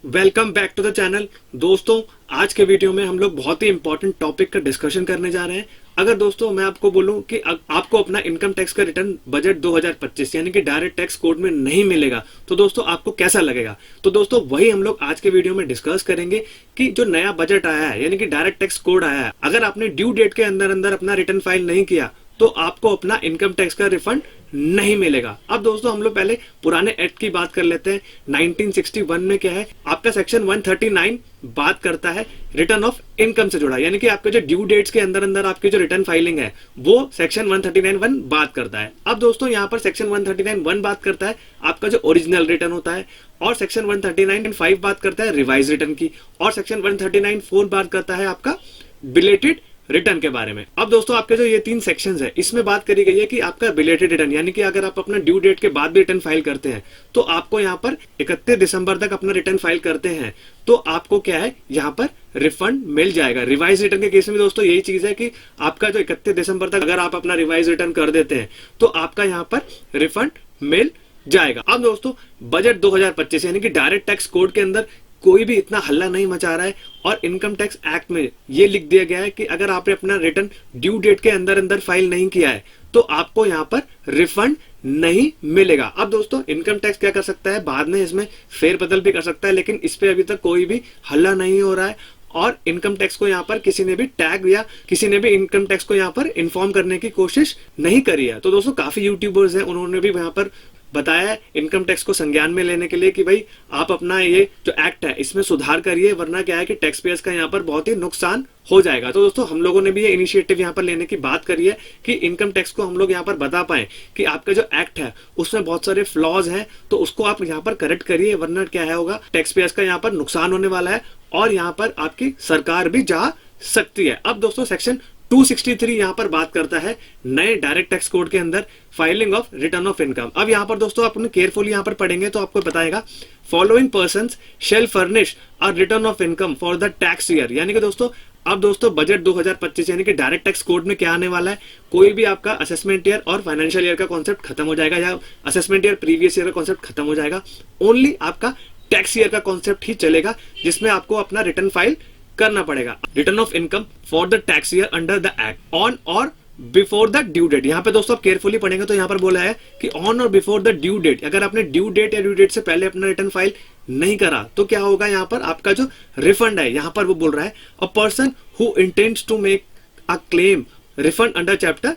Welcome back to the channel. दोस्तों, आज के वीडियो में हम लोग बहुत ही इंपॉर्टेंट टॉपिक का डिस्कशन करने जा रहे हैं। अगर दोस्तों मैं आपको बोलूं कि आपको अपना इनकम टैक्स का रिटर्न बजट 2025 यानी कि डायरेक्ट टैक्स कोड में नहीं मिलेगा तो दोस्तों आपको कैसा लगेगा। तो दोस्तों वही हम लोग आज के वीडियो में डिस्कस करेंगे कि जो नया बजट आया है यानी कि डायरेक्ट टैक्स कोड आया है, अगर आपने ड्यू डेट के अंदर अंदर अपना रिटर्न फाइल नहीं किया तो आपको अपना इनकम टैक्स का रिफंड नहीं मिलेगा। अब दोस्तों हम लोग पहले पुराने एक्ट की बात कर लेते हैं। 1961 में क्या है, आपका सेक्शन 139 बात करता है रिटर्न ऑफ इनकम से जुड़ा, यानी कि आपके जो ड्यू डेट्स के अंदर अंदर आपकी जो रिटर्न फाइलिंग है वो सेक्शन 139(1) बात करता है। अब दोस्तों यहाँ पर सेक्शन 139(1) बात करता है आपका जो ओरिजिनल रिटर्न होता है, और सेक्शन 139(5) बात करता है रिवाइज रिटर्न की, और सेक्शन 139(4) बात करता है आपका बिलेटेड रिटर्न के बारे में। अब दोस्तों आपके जो ये तीन सेक्शंस है इसमें बात करी गई है कि आपका बिलेटेड रिटर्न यानी कि अगर आप अपना ड्यू डेट के बाद भी रिटर्न फाइल करते हैं तो आपको यहाँ पर 31 दिसंबर तक अपना रिटर्न फाइल करते हैं तो आपको क्या है यहाँ पर रिफंड मिल जाएगा। रिवाइज रिटर्न के केस में दोस्तों यही चीज है कि आपका जो 31 दिसंबर तक अगर आप अपना रिवाइज रिटर्न कर देते हैं तो आपका यहाँ पर रिफंड मिल जाएगा। अब दोस्तों बजट 2025 यानी कि डायरेक्ट टैक्स कोड के अंदर कोई भी इतना हल्ला नहीं मचा रहा है, और इनकम टैक्स एक्ट में ये लिख दिया गया है कि अगर आपने अपना रिटर्न ड्यू डेट के अंदर अंदर फाइल नहीं किया है तो आपको यहाँ पर रिफंड नहीं मिलेगा। अब दोस्तों इनकम टैक्स क्या कर सकता है, बाद में इसमें फेरबदल भी कर सकता है, लेकिन इस पे अभी तक कोई भी हल्ला नहीं हो रहा है, और इनकम टैक्स को यहाँ पर किसी ने भी टैग या किसी ने भी इनकम टैक्स को यहाँ पर इन्फॉर्म करने की कोशिश नहीं करी है। तो दोस्तों काफी यूट्यूबर्स हैं, उन्होंने भी यहाँ पर बताया है इनकम टैक्स को संज्ञान में लेने के लिए कि भाई आप अपना ये जो एक्ट है इसमें सुधार करिए, वरना क्या है कि टैक्स पेयर्स का यहाँ पर बहुत ही नुकसान हो जाएगा। तो दोस्तों हम लोगों ने भी ये इनिशिएटिव यहाँ पर लेने की बात करी है कि इनकम टैक्स को हम लोग यहाँ पर बता पाए कि आपका जो एक्ट है उसमें बहुत सारे फ्लॉज हैं, तो उसको आप यहाँ पर करेक्ट करिए, वरना क्या है होगा टैक्स पेयर्स का यहाँ पर नुकसान होने वाला है और यहाँ पर आपकी सरकार भी जा सकती है। अब दोस्तों सेक्शन 263 यहाँ पर बात करता है नए डायरेक्ट टैक्स कोड के अंदर filing of return of income. अब यहाँ पर दोस्तों आप केयरफुली यहाँ पर पढ़ेंगे तो आपको बताएगा following persons shell furnish a return of income for the tax year, यानी कि दोस्तों अब दोस्तों बजट 2025 यानी कि डायरेक्ट टैक्स कोड में क्या आने वाला है, कोई भी आपका असेसमेंट ईयर और फाइनेंशियल ईयर का कॉन्सेप्ट खत्म हो जाएगा, या असेसमेंट ईयर प्रीवियस ईयर का कॉन्सेप्ट खत्म हो जाएगा। ओनली आपका टैक्स ईयर का कॉन्सेप्ट ही चलेगा जिसमें आपको अपना रिटर्न फाइल करना पड़ेगा। Return of income for the tax year under the act on और बिफोर द ड्यू डेट। यहाँ पे दोस्तों आप केयरफुली पढ़ेंगे तो यहाँ पर बोला है कि ऑन और बिफोर द ड्यू डेट, अगर आपने ड्यू डेट या ड्यू डेट से पहले अपना रिटर्न फाइल नहीं करा तो क्या होगा, यहाँ पर आपका जो रिफंड है यहाँ पर वो बोल रहा है a person who intends to make a claim refund under chapter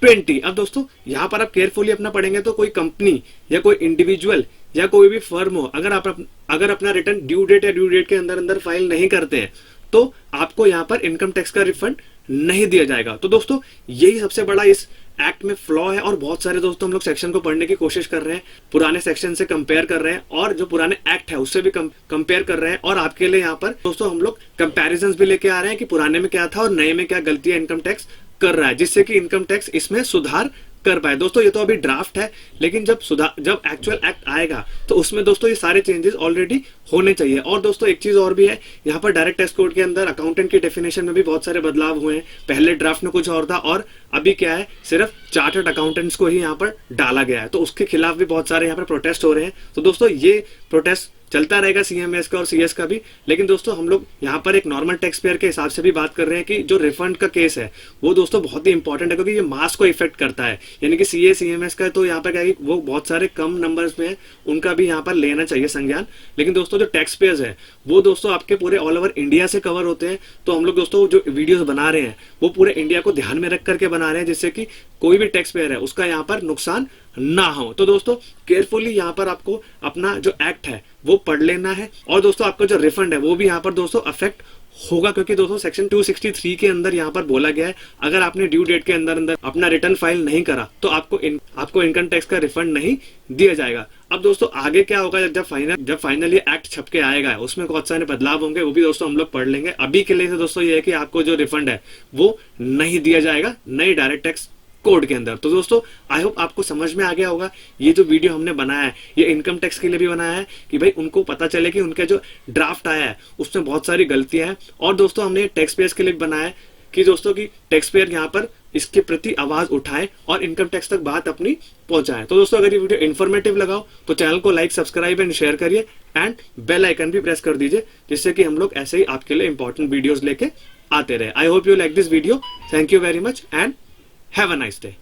20। अब दोस्तों यहाँ पर आप केयरफुली अपना पढ़ेंगे तो कोई कंपनी या कोई इंडिविजुअल या कोई भी फर्म हो, अगर अपना रिटर्न ड्यू डेट या ड्यू डेट के अंदर अंदर फाइल नहीं करते हैं तो आपको यहाँ पर इनकम टैक्स का रिफंड नहीं दिया जाएगा। तो दोस्तों यही सबसे बड़ा इस एक्ट में फ्लॉ है, और बहुत सारे दोस्तों हम लोग सेक्शन को पढ़ने की कोशिश कर रहे हैं, पुराने सेक्शन से कंपेयर कर रहे हैं और जो पुराने एक्ट है उससे भी कंपेयर कर रहे हैं, और आपके लिए यहाँ पर दोस्तों हम लोग कंपैरिजंस भी लेके आ रहे हैं कि पुराने में क्या था और नए में क्या गलतियां इनकम टैक्स कर रहा है, जिससे कि इनकम टैक्स इसमें सुधार कर पाए। दोस्तों ये तो अभी ड्राफ्ट है, लेकिन जब एक्चुअल एक्ट आएगा तो उसमें दोस्तों ये सारे चेंजेस ऑलरेडी होने चाहिए। और दोस्तों एक चीज और भी है, यहाँ पर डायरेक्ट टैक्स कोड के अंदर अकाउंटेंट की डेफिनेशन में भी बहुत सारे बदलाव हुए हैं। पहले ड्राफ्ट में कुछ और था और अभी क्या है सिर्फ चार्टर्ड अकाउंटेंट्स को ही यहाँ पर डाला गया है, तो उसके खिलाफ भी बहुत सारे यहाँ पर प्रोटेस्ट हो रहे हैं। तो दोस्तों ये प्रोटेस्ट चलता रहेगा सीएमएस का और सीएस का भी, लेकिन दोस्तों हम लोग यहाँ पर एक नॉर्मल टैक्स पेयर के हिसाब से भी बात कर रहे हैं कि जो रिफंड का केस है वो दोस्तों बहुत ही इंपॉर्टेंट है, क्योंकि ये मास को इफेक्ट करता है। यानी कि सीए सीएमएस का तो यहाँ पर क्या है वो बहुत सारे कम नंबर्स में है, उनका भी यहाँ पर लेना चाहिए संज्ञान, लेकिन दोस्तों जो टैक्स पेयर्स है वो दोस्तों आपके पूरे ऑल ओवर इंडिया से कवर होते हैं। तो हम लोग दोस्तों जो वीडियोस बना रहे हैं वो पूरे इंडिया को ध्यान में रख करके बना रहे हैं, जिससे कि कोई भी टैक्स पेयर है उसका यहाँ पर नुकसान ना हो। तो दोस्तों केयरफुली यहाँ पर आपको अपना जो एक्ट है वो पढ़ लेना है, और दोस्तों आपका जो रिफंड है वो भी यहाँ पर दोस्तों अफेक्ट होगा, क्योंकि दोस्तों सेक्शन 263 के अंदर यहाँ पर बोला गया है अगर आपने ड्यू डेट के अंदर अंदर अपना रिटर्न फाइल नहीं करा तो आपको इनकम टैक्स का रिफंड नहीं दिया जाएगा। अब दोस्तों आगे क्या होगा, जब फाइनल ये एक्ट छप के आएगा उसमें बहुत सारे बदलाव होंगे, वो भी दोस्तों हम लोग पढ़ लेंगे। अभी के लिए दोस्तों ये है कि आपको जो रिफंड है वो नहीं दिया जाएगा नई डायरेक्ट टैक्स कोड के अंदर। तो दोस्तों आई होप आपको समझ में आ गया होगा। ये जो वीडियो हमने बनाया है ये इनकम टैक्स के लिए भी बनाया है कि भाई उनको पता चले कि उनका जो ड्राफ्ट आया है उसमें बहुत सारी गलतियां हैं, और दोस्तों हमने टैक्स पेयर्स के लिए बनाया है कि दोस्तों की टैक्स पेयर यहाँ पर इसके प्रति आवाज उठाए और इनकम टैक्स तक बात अपनी पहुंचाए। तो दोस्तों अगर ये वीडियो इन्फॉर्मेटिव लगा हो तो चैनल को लाइक, सब्सक्राइब एंड शेयर करिए एंड बेल आइकन भी प्रेस कर दीजिए, जिससे कि हम लोग ऐसे ही आपके लिए इंपॉर्टेंट वीडियोस लेके आते रहे। I hope you like this video. Thank you very much and have a nice day.